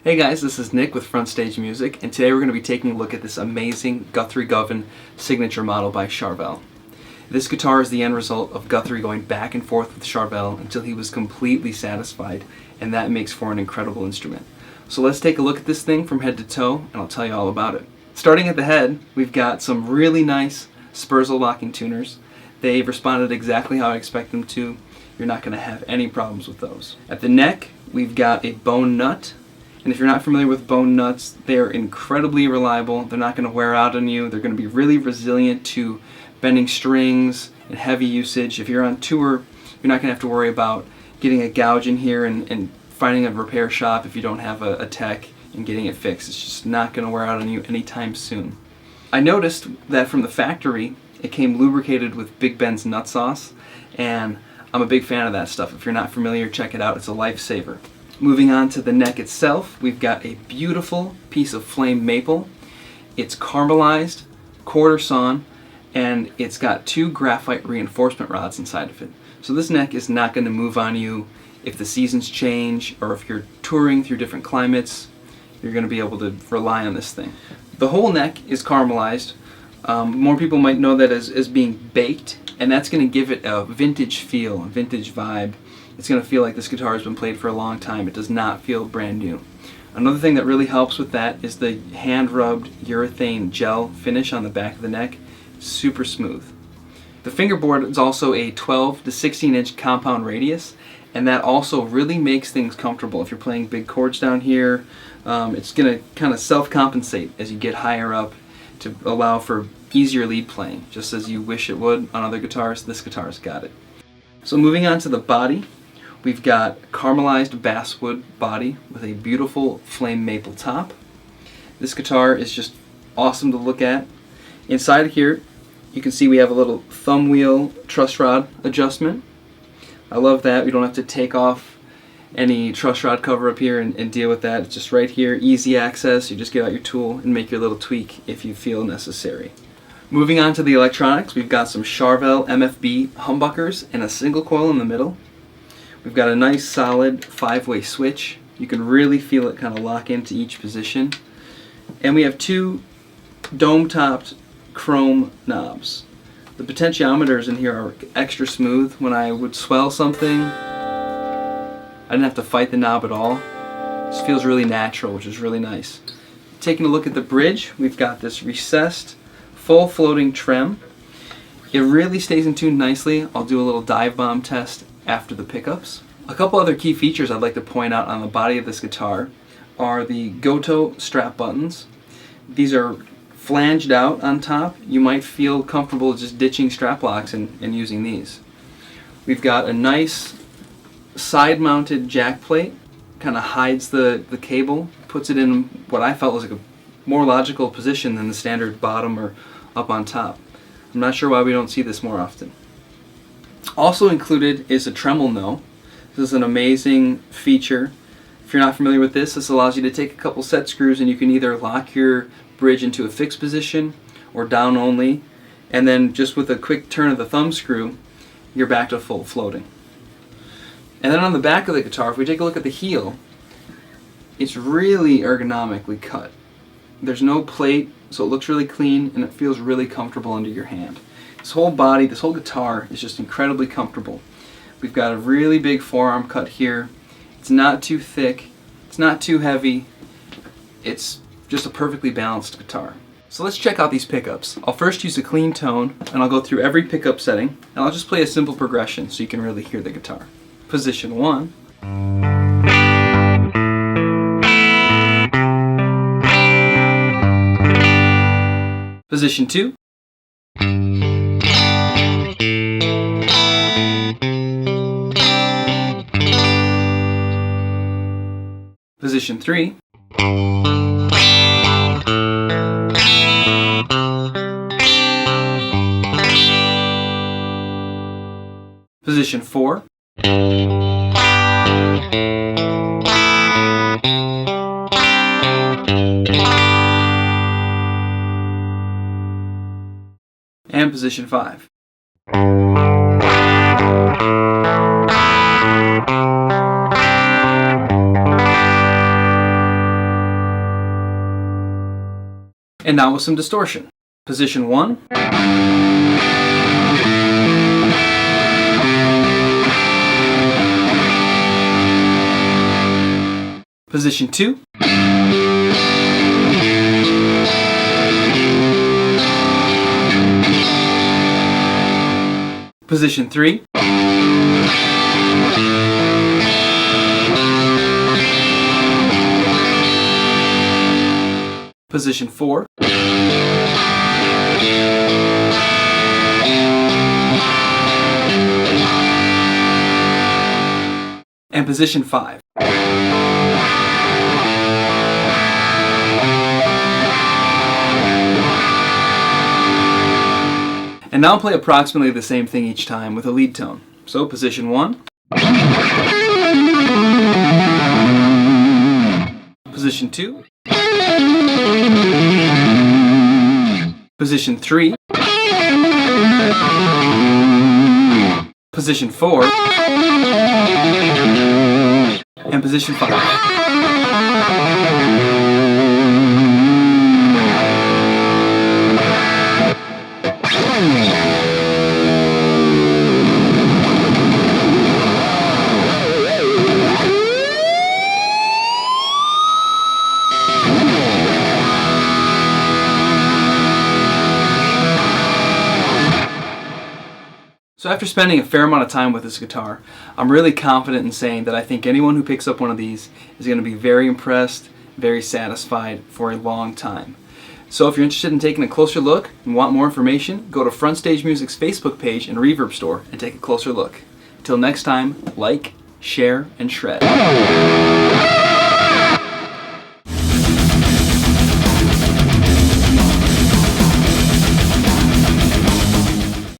Hey guys, this is Nick with Front Stage Music, and today we're going to be taking a look at this amazing Guthrie Govan signature model by Charvel. This guitar is the end result of Guthrie going back and forth with Charvel until he was completely satisfied, and that makes for an incredible instrument. So let's take a look at this thing from head to toe, and I'll tell you all about it. Starting at the head, we've got some really nice Spurzl locking tuners. They've responded exactly how I expect them to. You're not going to have any problems with those. At the neck, we've got a bone nut. And if you're not familiar with bone nuts, they're incredibly reliable. They're not going to wear out on you. They're going to be really resilient to bending strings and heavy usage. If you're on tour, you're not going to have to worry about getting a gouge in here and finding a repair shop if you don't have a tech and getting it fixed. It's just not going to wear out on you anytime soon. I noticed that from the factory, it came lubricated with Big Ben's nut sauce, and I'm a big fan of that stuff. If you're not familiar, check it out. It's a lifesaver. Moving on to the neck itself, we've got a beautiful piece of flame maple. It's caramelized, quartersawn, and it's got 2 graphite reinforcement rods inside of it. So this neck is not going to move on you if the seasons change or if you're touring through different climates. You're going to be able to rely on this thing. The whole neck is caramelized. More people might know that as being baked, and that's going to give it a vintage feel, a vintage vibe. It's going to feel like this guitar has been played for a long time. It does not feel brand new. Another thing that really helps with that is the hand-rubbed urethane gel finish on the back of the neck. Super smooth. The fingerboard is also a 12 to 16 inch compound radius, and that also really makes things comfortable. If you're playing big chords down here, it's going to kind of self-compensate as you get higher up to allow for easier lead playing, just as you wish it would on other guitars. This guitar's got it. So moving on to the body, we've got caramelized basswood body with a beautiful flame maple top. This guitar is just awesome to look at. Inside here, you can see we have a little thumb wheel truss rod adjustment. I love that. We don't have to take off any truss rod cover up here and deal with that. It's just right here, easy access. You just get out your tool and make your little tweak if you feel necessary. Moving on to the electronics, we've got some Charvel MFB humbuckers and a single coil in the middle. We've got a nice solid 5-way switch. You can really feel it kind of lock into each position. And we have two dome-topped chrome knobs. The potentiometers in here are extra smooth. When I would swell something, I didn't have to fight the knob at all. This feels really natural, which is really nice. Taking a look at the bridge, we've got this recessed, full floating trem. It really stays in tune nicely. I'll do a little dive bomb test after the pickups. A couple other key features I'd like to point out on the body of this guitar are the Goto strap buttons. These are flanged out on top. You might feel comfortable just ditching strap locks and using these. We've got a nice side-mounted jack plate, kind of hides the cable, puts it in what I felt was like a more logical position than the standard bottom or up on top. I'm not sure why we don't see this more often. Also included is a Tremel No. This is an amazing feature. If you're not familiar with this, this allows you to take a couple set screws and you can either lock your bridge into a fixed position or down only, and then just with a quick turn of the thumb screw, you're back to full floating. And then on the back of the guitar, if we take a look at the heel, it's really ergonomically cut. There's no plate, so it looks really clean and it feels really comfortable under your hand. This whole body, this whole guitar is just incredibly comfortable. We've got a really big forearm cut here. It's not too thick, it's not too heavy, it's just a perfectly balanced guitar. So let's check out these pickups. I'll first use a clean tone and I'll go through every pickup setting and I'll just play a simple progression so you can really hear the guitar. Position 1. Position 2. Position 3. Position 4. And position 5. And now with some distortion. Position 1. Position 2. Position 3. Position 4. And position 5. And now play approximately the same thing each time with a lead tone. So position 1. Position 2. Position 3. Position 4. And position 5. So after spending a fair amount of time with this guitar, I'm really confident in saying that I think anyone who picks up one of these is going to be very impressed, very satisfied for a long time. So if you're interested in taking a closer look and want more information, go to Front Stage Music's Facebook page and Reverb store and take a closer look. Until next time, like, share, and shred.